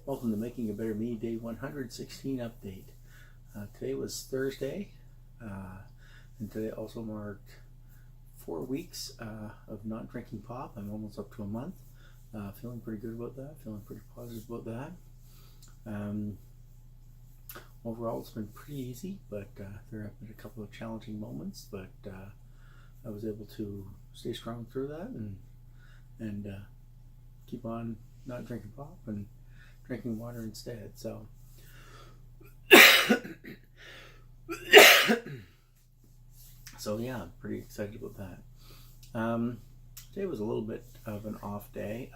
Welcome to Making a Better Me, day 116 update. Today was Thursday, and today also marked 4 weeks of not drinking pop. I'm almost up to a month. Feeling pretty good about that, feeling pretty positive about that. Overall, it's been pretty easy, but there have been a couple of challenging moments, but I was able to stay strong through that and keep on not drinking pop and drinking water instead. So yeah, I'm pretty excited about that. Today was a little bit of an off day.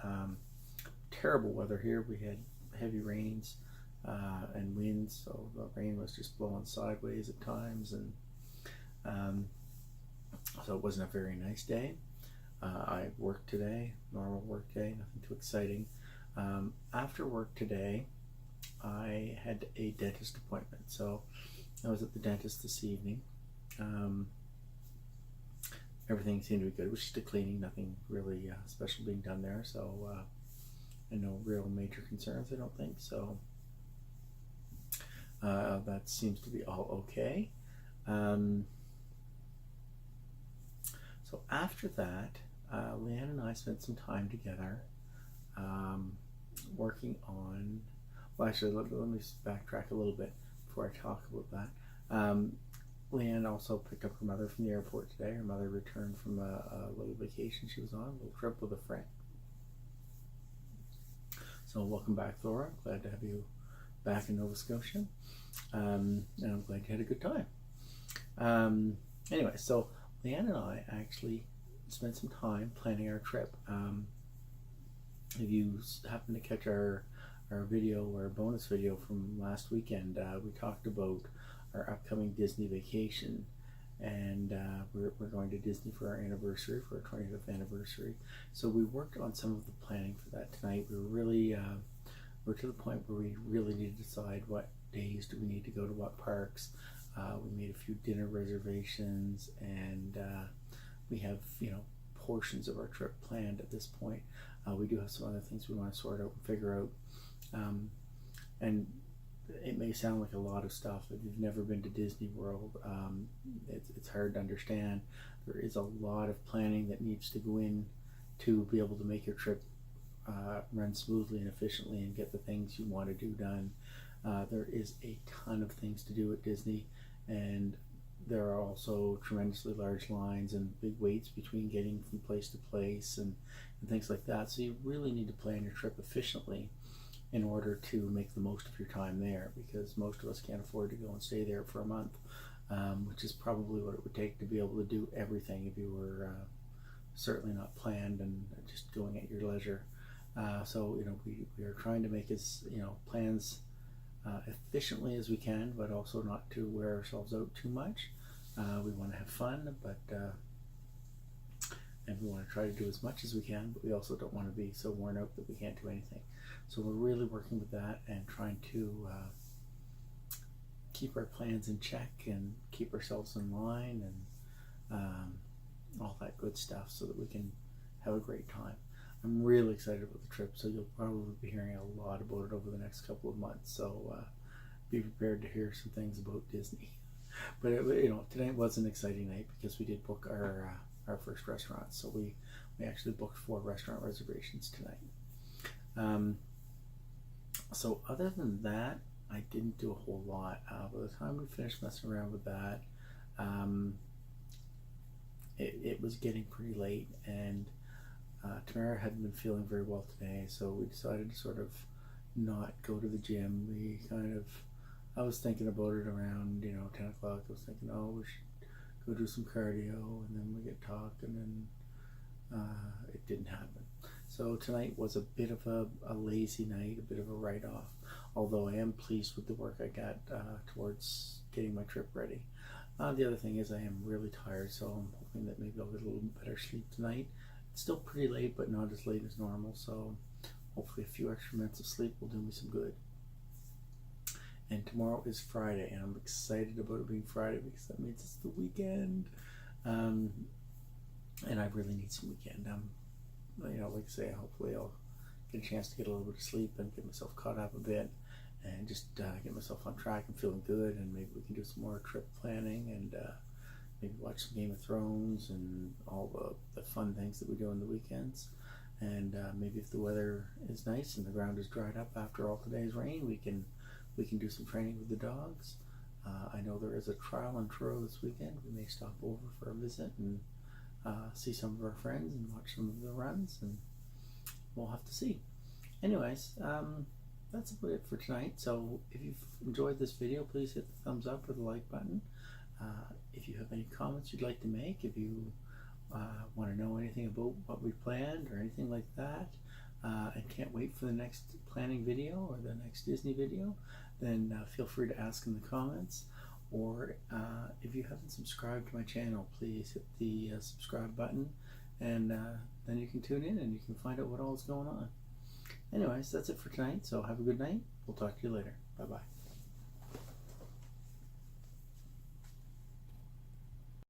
Terrible weather here. We had heavy rains and winds, so the rain was just blowing sideways at times, and so it wasn't a very nice day. I worked today, normal work day, nothing too exciting. After work today, I had a dentist appointment, so I was at the dentist this evening. Everything seemed to be good. It was just a cleaning, nothing really special being done there, so and no real major concerns, I don't think. So that seems to be all okay. So after that, Leanne and I spent some time together working on, well, actually, let me backtrack a little bit before I talk about that. Leanne also picked up her mother from the airport today. Her mother returned from a little vacation she was on, a little trip with a friend. So welcome back, Thora. Glad to have you back in Nova Scotia. And I'm glad you had a good time. Anyway, so Leanne and I actually spent some time planning our trip. If you happen to catch our video, our bonus video from last weekend, we talked about our upcoming Disney vacation, and we're going to Disney for our anniversary, for our 25th anniversary. So we worked on some of the planning for that tonight. We were really we're to the point where we really need to decide what days do we need to go to what parks. We made a few dinner reservations, and we have, portions of our trip planned at this point. We do have some other things we want to sort out and figure out. And it may sound like a lot of stuff. If you've never been to Disney World, it's hard to understand. There is a lot of planning that needs to go in to be able to make your trip run smoothly and efficiently and get the things you want to do done. There is a ton of things to do at Disney, and there are also tremendously large lines and big waits between getting from place to place and things like that. So you really need to plan your trip efficiently in order to make the most of your time there, because most of us can't afford to go and stay there for a month, which is probably what it would take to be able to do everything if you were certainly not planned and just going at your leisure. So we are trying to make as plans efficiently as we can, but also not to wear ourselves out too much. We want to have fun, but and we want to try to do as much as we can, but we also don't want to be so worn out that we can't do anything. So we're really working with that and trying to keep our plans in check and keep ourselves in line and all that good stuff so that we can have a great time. I'm really excited about the trip, so you'll probably be hearing a lot about it over the next couple of months. So be prepared to hear some things about Disney. But tonight was an exciting night because we did book our first restaurant. So we actually booked 4 restaurant reservations tonight. So other than that, I didn't do a whole lot. By the time we finished messing around with that, it was getting pretty late, and Tamara hadn't been feeling very well today, so we decided to sort of not go to the gym. I was thinking about it around 10 o'clock. I was thinking, we should go do some cardio, and then we get talking, and it didn't happen. So tonight was a bit of a lazy night, a bit of a write-off, although I am pleased with the work I got towards getting my trip ready. The other thing is I am really tired, so I'm hoping that maybe I'll get a little better sleep tonight. It's still pretty late, but not as late as normal, so hopefully a few extra minutes of sleep will do me some good. And tomorrow is Friday, and I'm excited about it being Friday because that means it's the weekend. And I really need some weekend. Like I say, hopefully I'll get a chance to get a little bit of sleep and get myself caught up a bit, and just get myself on track and feeling good. And maybe we can do some more trip planning, and maybe watch some Game of Thrones and all the fun things that we do on the weekends. And maybe if the weather is nice and the ground is dried up after all today's rain, we can do some training with the dogs. I know there is a trial in Truro this weekend. We may stop over for a visit and see some of our friends and watch some of the runs, and we'll have to see. Anyways, that's about it for tonight. So if you've enjoyed this video, please hit the thumbs up or the like button. If you have any comments you'd like to make, if you want to know anything about what we planned or anything like that, and can't wait for the next planning video or the next Disney video, then feel free to ask in the comments. Or if you haven't subscribed to my channel, please hit the subscribe button, and then you can tune in and you can find out what all is going on. Anyways, that's it for tonight, so have a good night. We'll talk to you later. Bye bye.